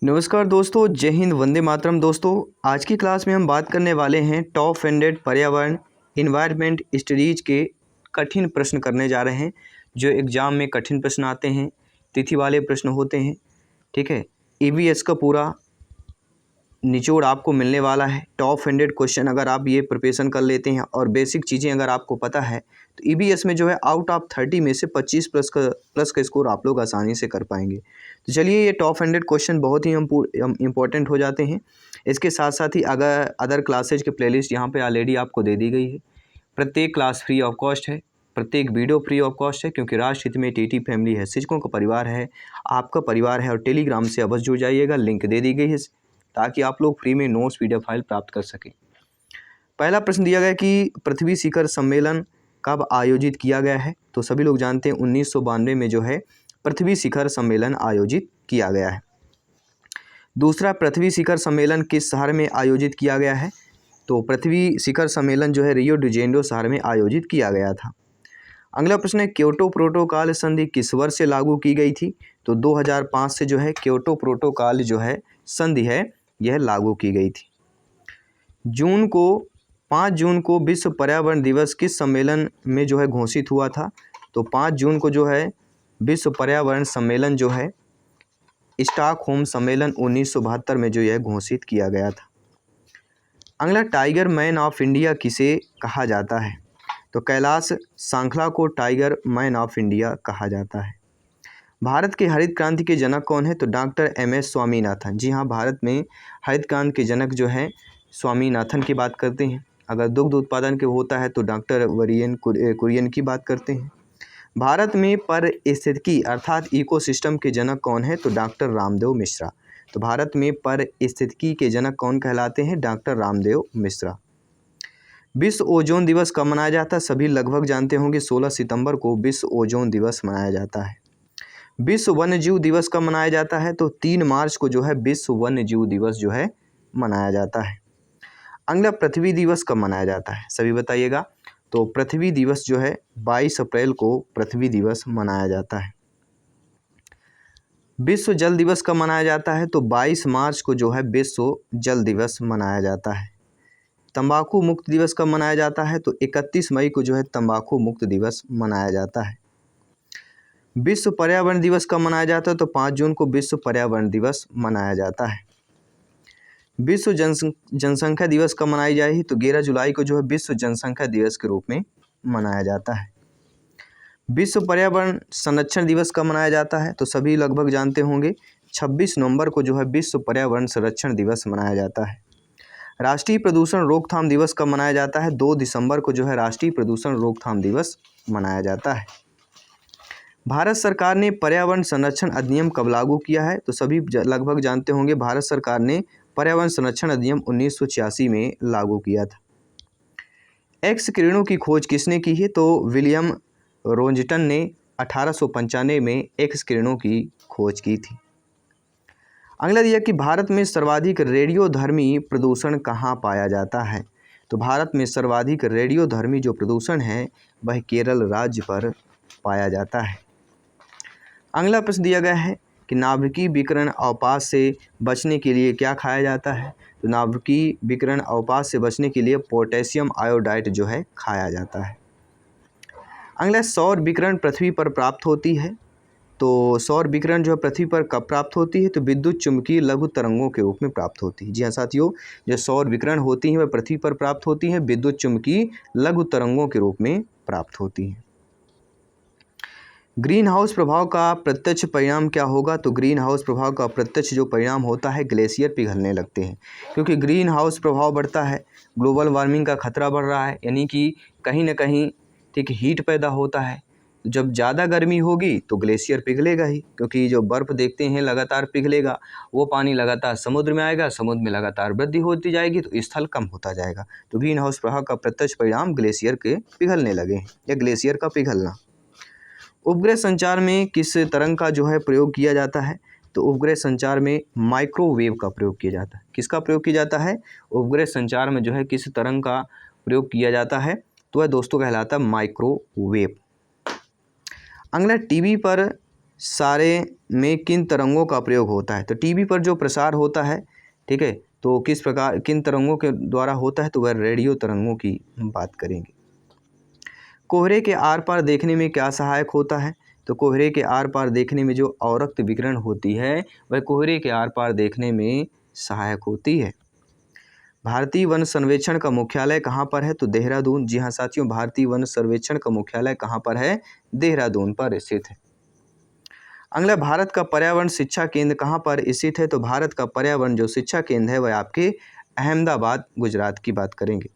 नमस्कार दोस्तों, जय हिंद, वंदे मातरम। दोस्तों, आज की क्लास में हम बात करने वाले हैं टॉप 100 पर्यावरण इन्वायरमेंट स्टडीज के कठिन प्रश्न करने जा रहे हैं। जो एग्ज़ाम में कठिन प्रश्न आते हैं, तिथि वाले प्रश्न होते हैं। ठीक है, ईवीएस का पूरा निचोड़ आपको मिलने वाला है। टॉप 100 क्वेश्चन अगर आप ये प्रिपरेशन कर लेते हैं और बेसिक चीज़ें अगर आपको पता है तो ईवीएस में जो है आउट ऑफ 30 में से 25 प्लस का स्कोर आप लोग आसानी से कर पाएंगे। तो चलिए, ये टॉप 100 क्वेश्चन बहुत ही इम्पोर्टेंट हो जाते हैं। इसके साथ साथ ही अगर अदर क्लासेज के प्लेलिस्ट यहाँ पे ऑलरेडी आपको दे दी गई है। प्रत्येक क्लास फ्री ऑफ कॉस्ट है, प्रत्येक वीडियो फ्री ऑफ कॉस्ट है, क्योंकि राष्ट्र हित में टीटी फैमिली है, शिक्षकों का परिवार है, आपका परिवार है। और टेलीग्राम से अवश्य जुड़ जाइएगा, लिंक दे दी गई है ताकि आप लोग फ्री में नोट्स पीडीएफ फाइल प्राप्त कर सकें। पहला प्रश्न दिया गया कि पृथ्वी शिखर सम्मेलन कब आयोजित किया गया है। तो सभी लोग जानते हैं 1992 में जो है पृथ्वी शिखर सम्मेलन आयोजित किया गया है। दूसरा, पृथ्वी शिखर सम्मेलन किस शहर में आयोजित किया गया है। तो पृथ्वी शिखर सम्मेलन जो है रियो डी जेनेरो शहर में आयोजित किया गया था। अगला प्रश्न है, क्योटो प्रोटोकॉल संधि किस वर्ष से लागू की गई थी। तो 2005 से जो है क्योटो प्रोटोकॉल जो है संधि है यह लागू की गई थी। 5 जून को विश्व पर्यावरण दिवस किस सम्मेलन में जो है घोषित हुआ था। तो 5 जून को जो है विश्व पर्यावरण सम्मेलन जो है स्टॉकहोम सम्मेलन 1972 में जो यह घोषित किया गया था। अगला, टाइगर मैन ऑफ इंडिया किसे कहा जाता है। तो कैलाश सांखला को टाइगर मैन ऑफ इंडिया कहा जाता है। भारत के हरित क्रांति के जनक कौन है। तो डॉक्टर एम.एस. स्वामीनाथन। जी हाँ, भारत में हरित क्रांति के जनक जो है स्वामीनाथन की बात करते हैं। अगर दुग्ध उत्पादन के होता है तो डॉक्टर वरियन कुरियन की बात करते हैं। भारत में पारिस्थितिकी अर्थात इकोसिस्टम के जनक कौन है। तो डॉक्टर रामदेव मिश्रा। तो भारत में पारिस्थितिकी के जनक कौन कहलाते हैं। डॉक्टर रामदेव मिश्रा। विश्व ओजोन दिवस कब मनाया जाता है। सभी लगभग जानते होंगे 16 सितंबर को विश्व ओजोन दिवस मनाया जाता है। विश्व वन्यजीव दिवस कब मनाया जाता है। तो 3 मार्च को जो है विश्व वन्यजीव दिवस जो है मनाया जाता है। अगला, पृथ्वी दिवस कब मनाया जाता है, सभी बताइएगा। तो पृथ्वी दिवस जो है 22 अप्रैल को पृथ्वी दिवस मनाया जाता है। विश्व जल दिवस कब मनाया जाता है। तो 22 मार्च को जो है विश्व जल दिवस मनाया जाता है। तंबाकू मुक्त दिवस कब मनाया जाता है। तो 31 मई को जो है तंबाकू मुक्त दिवस मनाया जाता है। विश्व पर्यावरण दिवस कब मनाया जाता है। तो 5 जून को विश्व पर्यावरण दिवस मनाया जाता है। विश्व जनसंख्या दिवस कब मनाई जाएगी। तो 11 जुलाई को जो है विश्व जनसंख्या दिवस के रूप में मनाया जाता है। विश्व पर्यावरण संरक्षण दिवस कब मनाया जाता है। तो सभी लगभग जानते होंगे 26 नवंबर को जो है विश्व पर्यावरण संरक्षण दिवस मनाया जाता है। राष्ट्रीय प्रदूषण रोकथाम दिवस कब मनाया जाता है। 2 दिसंबर को जो है राष्ट्रीय प्रदूषण रोकथाम दिवस मनाया जाता है। भारत सरकार ने पर्यावरण संरक्षण अधिनियम कब लागू किया है। तो सभी लगभग जानते होंगे भारत सरकार ने पर्यावरण संरक्षण अधिनियम 1986 में लागू किया था। एक्स किरणों की खोज किसने की है। तो विलियम रोंजटन ने 1895 में एक्स किरणों की खोज की थी। अगला दिया कि भारत में सर्वाधिक रेडियोधर्मी प्रदूषण कहाँ पाया जाता है। तो भारत में सर्वाधिक रेडियोधर्मी जो प्रदूषण है वह केरल राज्य पर पाया जाता है। अगला प्रश्न दिया गया है कि नाभिकीय विकिरण अवपात से बचने के लिए क्या खाया जाता है। तो नाभिकीय विकिरण अवपात से बचने के लिए पोटेशियम आयोडाइड जो है खाया जाता है। अगला, सौर विकिरण पृथ्वी पर प्राप्त होती है। तो सौर विकिरण जो है पृथ्वी पर कब प्राप्त होती है। तो विद्युत चुम्बकीय लघु तरंगों के रूप में प्राप्त होती है। जी हाँ साथियों, जो सौर विकिरण होती हैं वह पृथ्वी पर प्राप्त होती हैं विद्युत चुम्बकीय लघु तरंगों के रूप में प्राप्त होती हैं। ग्रीन हाउस प्रभाव का प्रत्यक्ष परिणाम क्या होगा। तो ग्रीन हाउस प्रभाव का प्रत्यक्ष जो परिणाम होता है ग्लेशियर पिघलने लगते हैं, क्योंकि ग्रीन हाउस प्रभाव बढ़ता है, ग्लोबल वार्मिंग का खतरा बढ़ रहा है, यानी कि कहीं ना कहीं ठीक हीट पैदा होता है। जब ज़्यादा गर्मी होगी तो ग्लेशियर पिघलेगा ही, क्योंकि जो बर्फ़ देखते हैं लगातार पिघलेगा, वो पानी लगातार समुद्र में आएगा, समुद्र में लगातार वृद्धि होती जाएगी तो स्थल कम होता जाएगा। तो ग्रीन हाउस प्रभाव का प्रत्यक्ष परिणाम ग्लेशियर के पिघलने लगे हैं या ग्लेशियर का पिघलना। उपग्रह संचार में किस तरंग का जो है प्रयोग किया जाता है। तो उपग्रह संचार में माइक्रोवेव का प्रयोग किया जाता है। किसका प्रयोग किया जाता है। उपग्रह संचार में जो है किस तरंग का प्रयोग किया जाता है। तो वह दोस्तों कहलाता है माइक्रोवेव। अगला, टीवी पर सारे में किन तरंगों का प्रयोग होता है? तो टीवी पर जो प्रसार होता है, ठीक है, तो किस प्रकार किन तरंगों के द्वारा होता है? तो वह रेडियो तरंगों की हम बात करेंगे। कोहरे के आर पार देखने में क्या सहायक होता है? तो कोहरे के आर पार देखने में जो अवरक्त विकिरण होती है वह कोहरे के आर पार देखने में सहायक होती है। भारतीय वन सर्वेक्षण का मुख्यालय कहाँ पर है? तो देहरादून। जी हाँ साथियों, भारतीय वन सर्वेक्षण का मुख्यालय कहाँ पर है? देहरादून पर स्थित है। अगला, भारत का पर्यावरण शिक्षा केंद्र कहाँ पर स्थित है? तो भारत का पर्यावरण जो शिक्षा केंद्र है वह आपके अहमदाबाद गुजरात की बात करेंगे।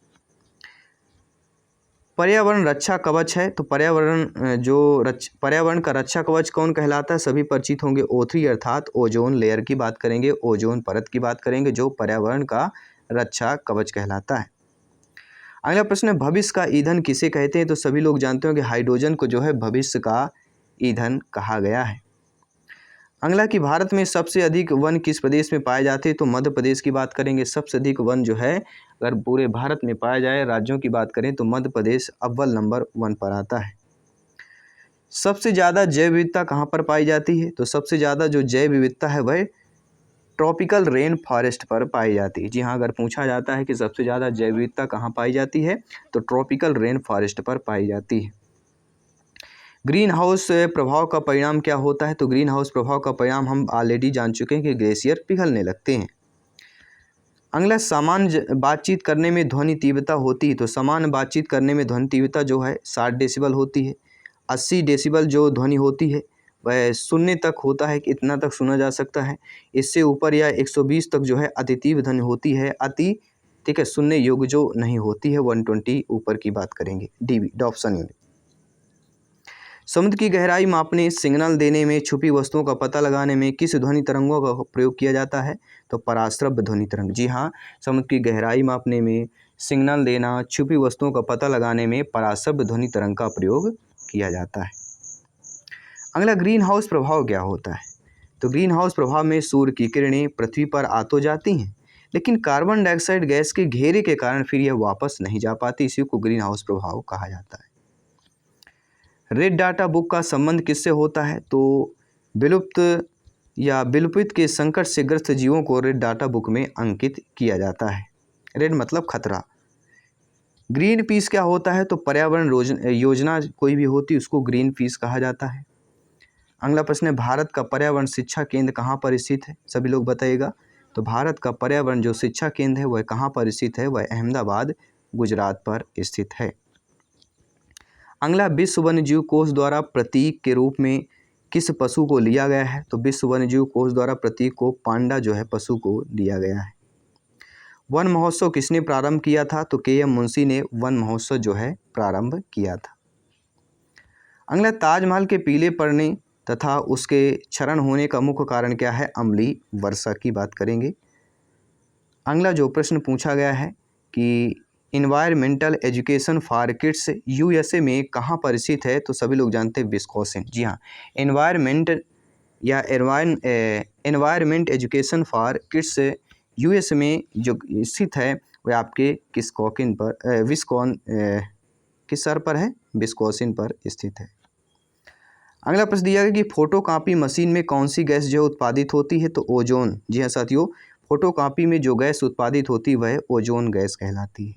पर्यावरण रक्षा कवच है, तो पर्यावरण का रक्षा कवच कौन कहलाता है? सभी परिचित होंगे, O3 अर्थात ओजोन लेयर की बात करेंगे, ओजोन परत की बात करेंगे जो पर्यावरण का रक्षा कवच कहलाता है। अगला प्रश्न है, भविष्य का ईंधन किसे कहते हैं? तो सभी लोग जानते होंगे हाइड्रोजन को जो है भविष्य का ईंधन कहा गया है। अगला कि भारत में सबसे अधिक वन किस प्रदेश में पाए जाते हैं? तो मध्य प्रदेश की बात करेंगे। सबसे अधिक वन जो है अगर पूरे भारत में पाया जाए, राज्यों की बात करें तो मध्य प्रदेश अव्वल नंबर 1 पर आता है। सबसे ज़्यादा जैव विविधता कहाँ पर पाई जाती है? तो सबसे ज़्यादा जो जैव विविधता है वह ट्रॉपिकल रेन फॉरेस्ट पर पाई जाती है। जी हाँ, अगर पूछा जाता है कि सबसे ज़्यादा जैव विविधता कहाँ पाई जाती है तो ट्रॉपिकल रेन फॉरेस्ट पर पाई जाती है। ग्रीन हाउस प्रभाव का परिणाम क्या होता है? तो ग्रीन हाउस प्रभाव का परिणाम हम ऑलरेडी जान चुके हैं कि ग्लेशियर पिघलने लगते हैं। अगला, सामान्य बातचीत करने में ध्वनि तीव्रता होती है, तो सामान्य बातचीत करने में ध्वनि तीव्रता जो है 60 डेसिबल होती है। 80 डेसिबल जो ध्वनि होती है वह सुनने तक होता है कि इतना तक सुना जा सकता है। इससे ऊपर या 120 तक जो है अति तीव्र ध्वनि होती है, अति, ठीक है, सुनने योग्य जो नहीं होती है। 120 ऊपर की बात करेंगे। D option unit. समुद्र की गहराई मापने, सिग्नल देने में, छुपी वस्तुओं का पता लगाने में किस ध्वनि तरंगों का प्रयोग किया जाता है? तो पराश्रव्य ध्वनि तरंग। जी हाँ, समुद्र की गहराई मापने में, सिग्नल देना, छुपी वस्तुओं का पता लगाने में पराश्रव्य ध्वनि तरंग का प्रयोग किया जाता है। अगला, ग्रीन हाउस प्रभाव क्या होता है? तो ग्रीन हाउस प्रभाव में सूर्य की किरणें पृथ्वी पर आ तो जाती हैं, लेकिन कार्बन डाइऑक्साइड गैस के घेरे के कारण फिर यह वापस नहीं जा पाती। इसी को ग्रीन हाउस प्रभाव कहा जाता है। रेड डाटा बुक का संबंध किससे होता है? तो विलुप्त या विलुप्त के संकट से ग्रस्त जीवों को रेड डाटा बुक में अंकित किया जाता है। रेड मतलब खतरा। ग्रीन पीस क्या होता है? तो पर्यावरण योजना कोई भी होती है उसको ग्रीन पीस कहा जाता है। अगला प्रश्न है, भारत का पर्यावरण शिक्षा केंद्र कहाँ पर स्थित है? सभी लोग बताइएगा। तो भारत का पर्यावरण जो शिक्षा केंद्र है वह कहाँ पर स्थित है? वह अहमदाबाद गुजरात पर स्थित है। अगला, विश्व वन्यजीव कोष द्वारा प्रतीक के रूप में किस पशु को लिया गया है? तो विश्व वन्यजीव कोष द्वारा प्रतीक को पांडा जो है पशु को लिया गया है। वन महोत्सव किसने प्रारंभ किया था? तो KM मुंशी ने वन महोत्सव जो है प्रारंभ किया था। अगला, ताजमहल के पीले पड़ने तथा उसके क्षरण होने का मुख्य कारण क्या है? अम्लीय वर्षा की बात करेंगे। अगला जो प्रश्न पूछा गया है कि environmental education for kids USA में कहाँ पर स्थित है? तो सभी लोग जानते हैं विस्कॉसिन। जी हाँ, एनवायरमेंट या environment education for kids US में जो स्थित है वह आपके विस्कॉसिन किस शहर पर है? विस्कॉसिन पर स्थित है। अगला प्रश्न दिया गया कि फोटोकॉपी मशीन में कौन सी गैस जो उत्पादित होती है? तो ओजोन। जी हाँ साथियों, फोटोकॉपी में जो गैस उत्पादित होती है वह ओजोन गैस कहलाती है।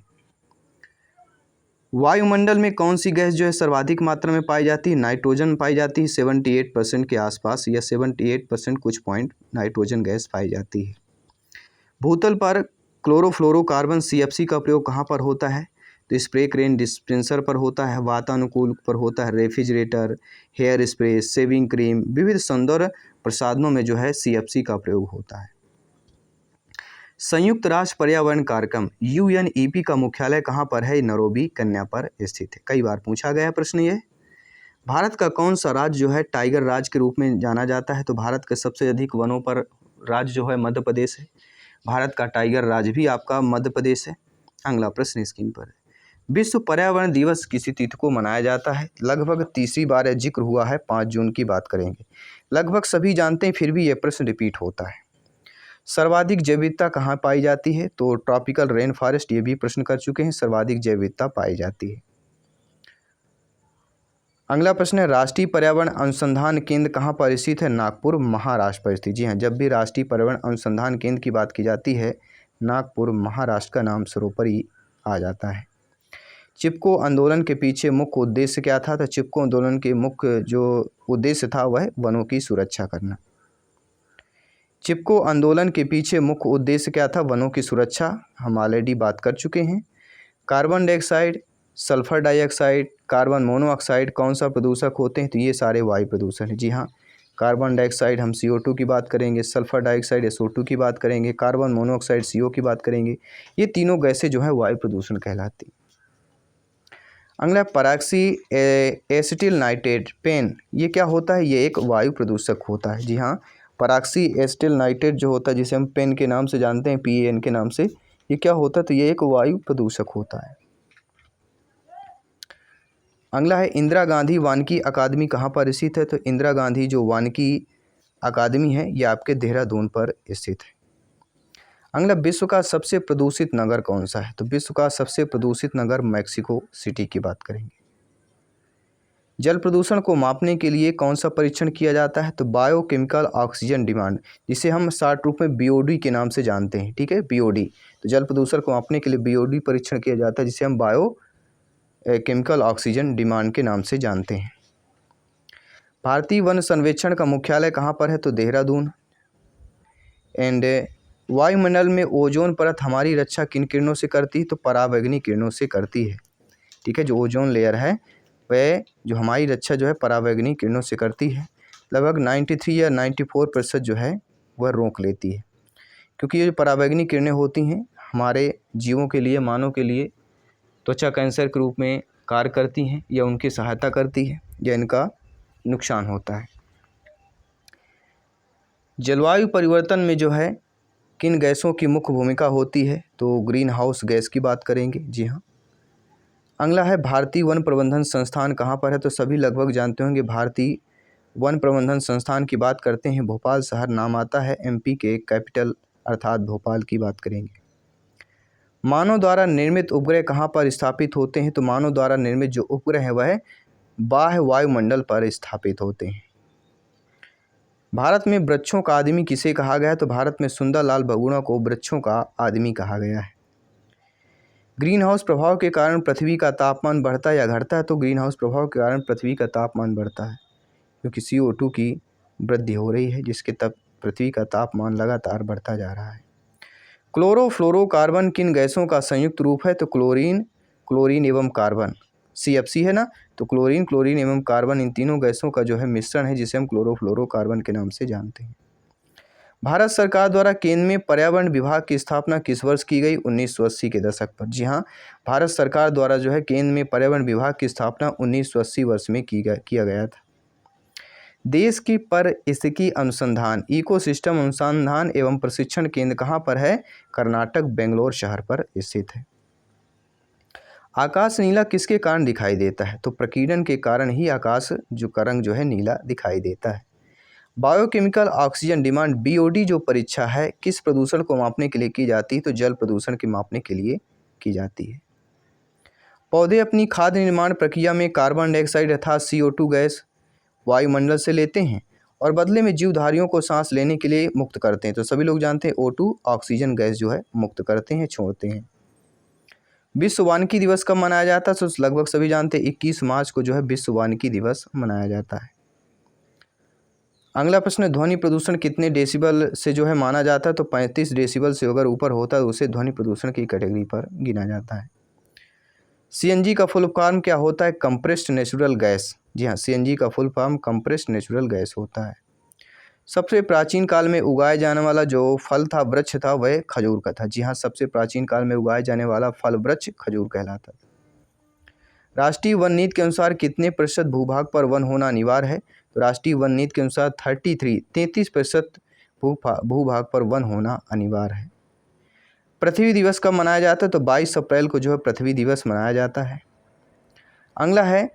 वायुमंडल में कौन सी गैस जो है सर्वाधिक मात्रा में पाई जाती है? नाइट्रोजन पाई जाती है 78% के आसपास, या 78% कुछ पॉइंट नाइट्रोजन गैस पाई जाती है। भूतल पर क्लोरोफ्लोरोकार्बन CFC का प्रयोग कहाँ पर होता है? तो स्प्रे क्रेन डिस्पेंसर पर होता है, वातानुकूल पर होता है, refrigerator, hair spray, shaving cream, विविध सौंदर्य प्रसाधनों में जो है CFC का प्रयोग होता है। संयुक्त राष्ट्र पर्यावरण कार्यक्रम UNEP का मुख्यालय कहाँ पर है? नैरोबी केन्या पर स्थित है। कई बार पूछा गया प्रश्न ये। भारत का कौन सा राज्य जो है टाइगर राज्य के रूप में जाना जाता है? तो भारत के सबसे अधिक वनों पर राज्य जो है मध्य प्रदेश है। भारत का टाइगर राज्य भी आपका मध्य प्रदेश है। अगला प्रश्न स्क्रीन पर है, विश्व पर्यावरण दिवस किसी तिथि को मनाया जाता है? लगभग तीसरी बार यह जिक्र हुआ है, 5 जून की बात करेंगे। लगभग सभी जानते हैं, फिर भी यह प्रश्न रिपीट होता है। सर्वाधिक जैव विविधता कहाँ पाई जाती है? तो ट्रॉपिकल रेन फॉरेस्ट, ये भी प्रश्न कर चुके हैं। सर्वाधिक जैव विविधता पाई जाती है। अगला प्रश्न है, राष्ट्रीय पर्यावरण अनुसंधान केंद्र कहाँ पर स्थित है? नागपुर, महाराष्ट्र पर स्थित। जी हाँ, जब भी राष्ट्रीय पर्यावरण अनुसंधान केंद्र की बात की जाती है, नागपुर, महाराष्ट्र का नाम सर्वोपरि ही आ जाता है। चिपको आंदोलन के पीछे मुख्य उद्देश्य क्या था? तो चिपको आंदोलन के मुख्य जो उद्देश्य था वह वनों की सुरक्षा करना। चिपको आंदोलन के पीछे मुख्य उद्देश्य क्या था? वनों की सुरक्षा, हम ऑलरेडी बात कर चुके हैं। Carbon dioxide, sulphur dioxide, carbon monoxide कौन सा प्रदूषक होते हैं? तो ये सारे वायु प्रदूषण हैं। जी हाँ, कार्बन डाइऑक्साइड हम CO2 की बात करेंगे, सल्फर डाइऑक्साइड SO2 की बात करेंगे, कार्बन मोनोऑक्साइड CO की बात करेंगे। ये तीनों गैसें जो है वायु प्रदूषण कहलाती हैं। अगला पराक्सी एसिटिल नाइट्रेट पेन, ये क्या होता है? ये एक वायु प्रदूषक होता है। जी हाँ, पराक्सी एसिटिल नाइट्रेट जो होता है, जिसे हम पेन के नाम से जानते हैं, PAN के नाम से, ये क्या होता है? तो ये एक वायु प्रदूषक होता है। अगला है, इंदिरा गांधी वानिकी अकादमी कहाँ पर स्थित है? तो इंदिरा गांधी जो वानिकी अकादमी है ये आपके देहरादून पर स्थित है। अगला, विश्व का सबसे प्रदूषित नगर कौन सा है? तो विश्व का सबसे प्रदूषित नगर मैक्सिको सिटी की बात करेंगे। जल प्रदूषण को मापने के लिए कौन सा परीक्षण किया जाता है? तो बायोकेमिकल ऑक्सीजन डिमांड, जिसे हम शॉर्ट रूप में BOD के नाम से जानते हैं। ठीक है, BOD। तो जल प्रदूषण को मापने के लिए BOD परीक्षण किया जाता है, जिसे हम केमिकल ऑक्सीजन डिमांड के नाम से जानते हैं। भारतीय वन सर्वेक्षण का मुख्यालय कहाँ पर है? तो देहरादून। एंड वायुमंडल में ओजोन परत हमारी रक्षा किन किरणों से करती है? तो परावैंगनी किरणों से करती है। ठीक है, जो ओजोन लेयर है वह जो हमारी रक्षा जो है परावैंगनी किरणों से करती है। लगभग 93 या 94% जो है वह रोक लेती है, क्योंकि ये जो परावैंगनी किरणें होती हैं हमारे जीवों के लिए, मानव के लिए त्वचा कैंसर के रूप में कार्य करती हैं, या उनकी सहायता करती है, या इनका नुकसान होता है। जलवायु परिवर्तन में जो है किन गैसों की मुख्य भूमिका होती है? तो ग्रीन हाउस गैस की बात करेंगे। जी हाँ। अगला है, भारतीय वन प्रबंधन संस्थान कहाँ पर है? तो सभी लगभग जानते होंगे, भारतीय वन प्रबंधन संस्थान की बात करते हैं, भोपाल शहर नाम आता है, MP के कैपिटल अर्थात भोपाल की बात करेंगे। मानव द्वारा निर्मित उपग्रह कहाँ पर स्थापित होते हैं? तो मानव द्वारा निर्मित जो उपग्रह है वह बाह्य वायुमंडल पर स्थापित होते हैं। भारत में वृक्षों का आदमी किसे कहा गया है? तो भारत में सुंदरलाल बहुगुणा को वृक्षों का आदमी कहा गया है। ग्रीन हाउस प्रभाव के कारण पृथ्वी का तापमान बढ़ता है या घटता है? तो ग्रीन हाउस प्रभाव के कारण पृथ्वी का तापमान बढ़ता है, क्योंकि CO2 की वृद्धि हो रही है, जिसके तब पृथ्वी का तापमान लगातार बढ़ता जा रहा है। क्लोरोफ्लोरोकार्बन किन गैसों का संयुक्त रूप है? तो क्लोरीन, क्लोरीन एवं कार्बन, CFC है ना, तो क्लोरीन, क्लोरीन एवं कार्बन, इन तीनों गैसों का जो है मिश्रण है, जिसे हम क्लोरोफ्लोरोकार्बन के नाम से जानते हैं। भारत सरकार द्वारा केंद्र में पर्यावरण विभाग की स्थापना किस वर्ष की गई? 1980 के दशक पर। जी हाँ, भारत सरकार द्वारा जो है केंद्र में पर्यावरण विभाग की स्थापना 1980 वर्ष में किया गया था। देश की पारिस्थितिकी अनुसंधान, इकोसिस्टम अनुसंधान एवं प्रशिक्षण केंद्र कहाँ पर है? कर्नाटक, बेंगलोर शहर पर स्थित है। आकाश नीला किसके कारण दिखाई देता है? तो प्रकीर्णन के कारण ही आकाश का रंग जो है नीला दिखाई देता है। बायोकेमिकल ऑक्सीजन डिमांड BOD जो परीक्षा है किस प्रदूषण को मापने के लिए की जाती है? तो जल प्रदूषण के मापने के लिए की जाती है। पौधे अपनी खाद्य निर्माण प्रक्रिया में कार्बन डाइऑक्साइड अर्थात CO2 गैस वायुमंडल से लेते हैं और बदले में जीवधारियों को सांस लेने के लिए मुक्त करते हैं। तो सभी लोग जानते हैं O2 ऑक्सीजन गैस जो है मुक्त करते हैं, छोड़ते हैं। विश्व वानिकी दिवस कब मनाया जाता है? तो लगभग सभी जानते हैं 21 मार्च को जो है विश्व वानिकी दिवस मनाया जाता है। अगला प्रश्न, ध्वनि प्रदूषण कितने डेसिबल से जो है माना जाता है? तो 35 डेसिबल से अगर ऊपर होता है तो उसे ध्वनि प्रदूषण की कैटेगरी पर गिना जाता है। CNG का फुल फॉर्म क्या होता है? Compressed natural gas. जी हाँ, CNG का full form compressed natural gas होता है। सबसे प्राचीन काल में उगाए जाने वाला जो फल था, वृक्ष था, वह खजूर का था। जी हाँ, सबसे प्राचीन काल में उगाए जाने वाला फल वृक्ष खजूर कहलाता था। राष्ट्रीय वन नीति के अनुसार कितने प्रतिशत भूभाग पर वन होना अनिवार्य है? तो राष्ट्रीय वन नीति के अनुसार 33% भूभाग पर वन होना अनिवार्य है। पृथ्वी दिवस कब मनाया जाता है? तो 22 अप्रैल को जो है पृथ्वी दिवस मनाया जाता है। अगला है,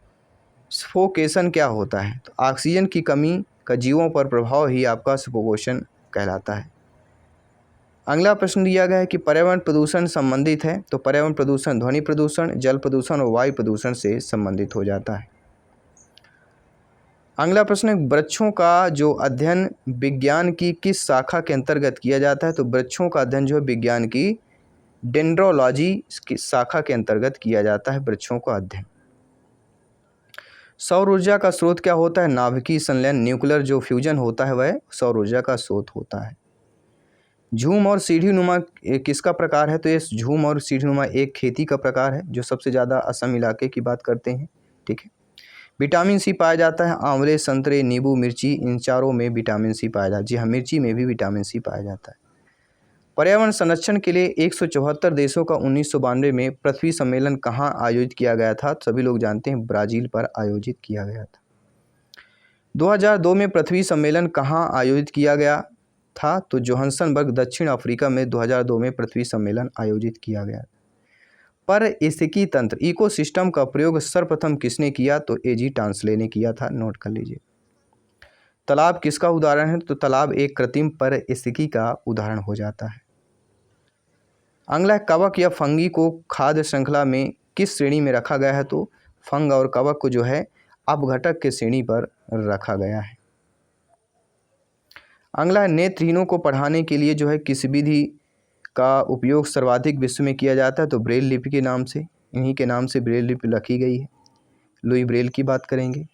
सफोकेशन क्या होता है? तो ऑक्सीजन की कमी का जीवों पर प्रभाव ही आपका सफोकेशन कहलाता है। अगला प्रश्न दिया गया है कि पर्यावरण प्रदूषण संबंधित है, तो पर्यावरण प्रदूषण ध्वनि प्रदूषण, जल प्रदूषण और वायु प्रदूषण से संबंधित हो जाता है। अगला प्रश्न है, वृक्षों का जो अध्ययन विज्ञान की किस शाखा के अंतर्गत किया जाता है? तो वृक्षों का अध्ययन जो है विज्ञान की डेंड्रोलॉजी की शाखा के अंतर्गत किया जाता है वृक्षों का अध्ययन। सौर ऊर्जा का स्रोत क्या होता है? नाभिकीय संलयन, न्यूक्लियर जो फ्यूजन होता है वह सौर ऊर्जा का स्रोत होता है। झूम और सीढ़ी नुमा किसका प्रकार है? तो ये झूम और सीढ़ी नुमा एक खेती का प्रकार है जो सबसे ज़्यादा असम इलाके की बात करते हैं। ठीक है। विटामिन सी पाया जाता है आंवले, संतरे, नींबू, मिर्ची, इन चारों में विटामिन सी पाया जाता है। जी हाँ, मिर्ची में भी विटामिन सी पाया जाता है। पर्यावरण संरक्षण के लिए 174 देशों का 1992 में पृथ्वी सम्मेलन कहाँ आयोजित किया गया था? सभी लोग जानते हैं ब्राज़ील पर आयोजित किया गया था। 2002 में पृथ्वी सम्मेलन कहाँ आयोजित किया गया था? तो जोहान्सबर्ग दक्षिण अफ्रीका में 2002 में पृथ्वी सम्मेलन आयोजित किया गया। पारिस्थितिकी तंत्र इकोसिस्टम का प्रयोग सर्वप्रथम किसने किया? तो एजी टांसले ने किया था, नोट कर लीजिए। तालाब किसका उदाहरण है? तो तालाब एक कृत्रिम पारिस्थितिकी का उदाहरण हो जाता है। अगला कवक या फंगी को खाद्य श्रृंखला में किस श्रेणी में रखा गया है? तो फंग और कवक को जो है अपघटक के श्रेणी पर रखा गया है। अगला नेत्रहीनों को पढ़ाने के लिए जो है किस विधि का उपयोग सर्वाधिक विश्व में किया जाता है? तो ब्रेल लिपि के नाम से, इन्हीं के नाम से ब्रेल लिपि लिखी गई है। लुई ब्रेल की बात करेंगे।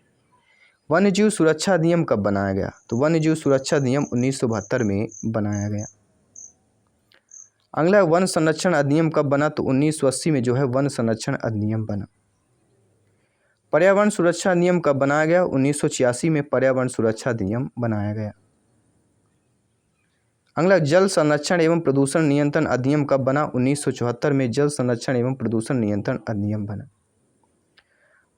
वन्यजीव सुरक्षा अधिनियम कब बनाया गया? तो वन्यजीव सुरक्षा अधिनियम 1972 में बनाया गया। अगला वन संरक्षण अधिनियम कब बना? तो 1980 में जो है वन संरक्षण अधिनियम बना। पर्यावरण सुरक्षा अधिनियम कब बनाया गया? 1986 में पर्यावरण सुरक्षा अधिनियम बनाया गया। अगला जल संरक्षण एवं प्रदूषण नियंत्रण अधिनियम कब बना? 1974 में जल संरक्षण एवं प्रदूषण नियंत्रण अधिनियम बना।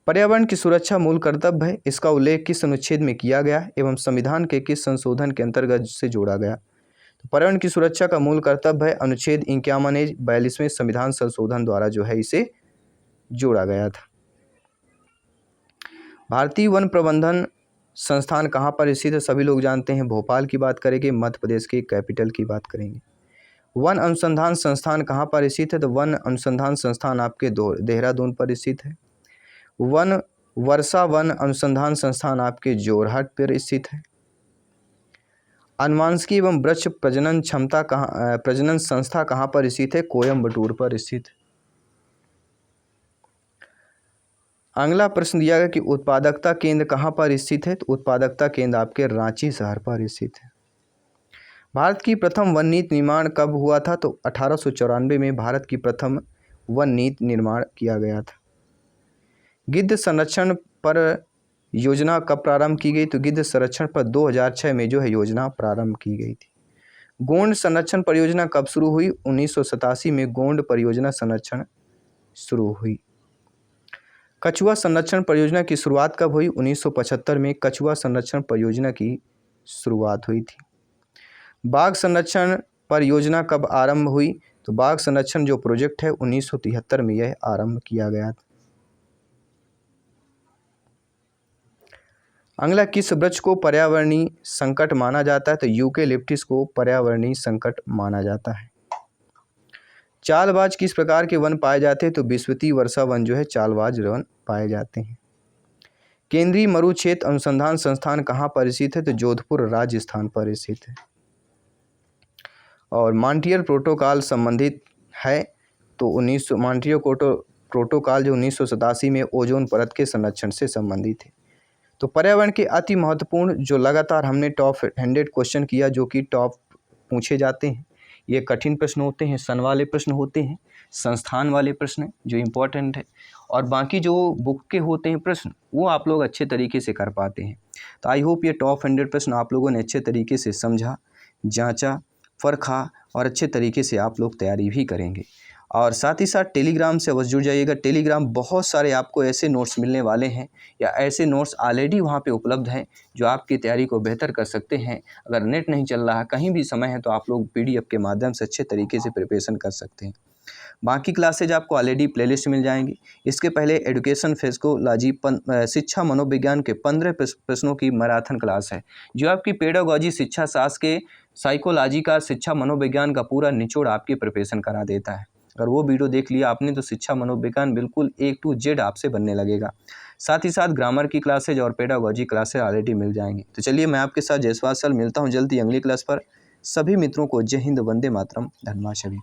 पर्यावरण की सुरक्षा मूल कर्तव्य है, इसका उल्लेख किस अनुच्छेद में किया गया एवं संविधान के किस संशोधन के अंतर्गत से जोड़ा गया? तो पर्यावरण की सुरक्षा का मूल कर्तव्य है, अनुच्छेद 51 42वें संविधान संशोधन द्वारा जो है इसे जोड़ा गया था। भारतीय वन प्रबंधन संस्थान कहाँ पर स्थित है? सभी लोग जानते हैं भोपाल की बात करेंगे, मध्य प्रदेश की कैपिटल की बात करेंगे। वन अनुसंधान संस्थान कहाँ पर स्थित है? तो वन अनुसंधान संस्थान आपके देहरादून पर स्थित है। वर्षा वन अनुसंधान संस्थान आपके जोरहाट पर स्थित है। अनुवांशिकी एवं वृक्ष प्रजनन संस्था कहाँ पर स्थित है? कोयम्बटूर पर स्थित है। अगला प्रश्न दिया गया कि उत्पादकता केंद्र कहाँ पर स्थित है? तो उत्पादकता केंद्र आपके रांची शहर पर स्थित है। भारत की प्रथम वन नीति निर्माण कब हुआ था? तो 1894 में भारत की प्रथम वन नीति निर्माण किया गया था। गिद्ध संरक्षण पर योजना कब प्रारंभ की गई? तो गिद्ध संरक्षण पर 2006 में जो है योजना प्रारंभ की गई थी। गोंड संरक्षण परियोजना कब शुरू हुई? 1987 में गोंड परियोजना संरक्षण शुरू हुई। कछुआ संरक्षण परियोजना की शुरुआत कब हुई? 1975 में कछुआ संरक्षण परियोजना की शुरुआत हुई थी। बाघ संरक्षण परियोजना कब आरंभ हुई? तो बाघ संरक्षण जो प्रोजेक्ट है 1973 में यह आरंभ किया गया था। अगला किस वृक्ष को पर्यावरणीय संकट माना जाता है? तो यूकेलिप्टस को पर्यावरणीय संकट माना जाता है। चालबाज किस प्रकार के वन पाए जाते हैं? तो विश्वती वर्षा वन जो है चालबाज वन पाए जाते हैं। केंद्रीय मरुक्षेत्र अनुसंधान संस्थान कहाँ पर स्थित है? तो जोधपुर राजस्थान पर स्थित है। और मॉन्ट्रियल प्रोटोकॉल संबंधित है तो मॉन्ट्रियल प्रोटोकॉल जो 1987 में ओजोन परत के संरक्षण से संबंधित है। तो पर्यावरण के अति महत्वपूर्ण जो लगातार हमने टॉप 100 क्वेश्चन किया जो कि टॉप पूछे जाते हैं, ये कठिन प्रश्न होते हैं, सन वाले प्रश्न होते हैं, संस्थान वाले प्रश्न जो इम्पोर्टेंट है, और बाकी जो बुक के होते हैं प्रश्न वो आप लोग अच्छे तरीके से कर पाते हैं। तो आई होप ये टॉप 100 प्रश्न आप लोगों ने अच्छे तरीके से समझा, जांचा, परखा और अच्छे तरीके से आप लोग तैयारी भी करेंगे। और साथ ही साथ टेलीग्राम से अवश्य जुड़ जाइएगा। टेलीग्राम बहुत सारे आपको ऐसे नोट्स मिलने वाले हैं या ऐसे नोट्स ऑलरेडी वहाँ पे उपलब्ध हैं जो आपकी तैयारी को बेहतर कर सकते हैं। अगर नेट नहीं चल रहा, कहीं भी समय है, तो आप लोग PDF के माध्यम से अच्छे तरीके से प्रिपरेशन कर सकते हैं। बाकी क्लासेज आपको ऑलरेडी प्लेलिस्ट मिल जाएंगी। इसके पहले एजुकेशन फिजिकोलॉजी शिक्षा मनोविज्ञान के 15 प्रश्नों की मैराथन क्लास है जो आपकी पेडागॉजी शिक्षा शास्त्र के साइकोलॉजी का शिक्षा मनोविज्ञान का पूरा निचोड़ आपकी प्रिपरेशन करा देता है। अगर वो वीडियो देख लिया आपने तो शिक्षा मनोविज्ञान बिल्कुल A to Z आपसे बनने लगेगा। साथ ही साथ ग्रामर की क्लासेज और पेडागोजी क्लासेज ऑलरेडी मिल जाएंगी। तो चलिए मैं आपके साथ जयसवाल सर मिलता हूँ जल्दी अगली क्लास पर। सभी मित्रों को जय हिंद, वंदे मातरम, धन्यवाद सभी।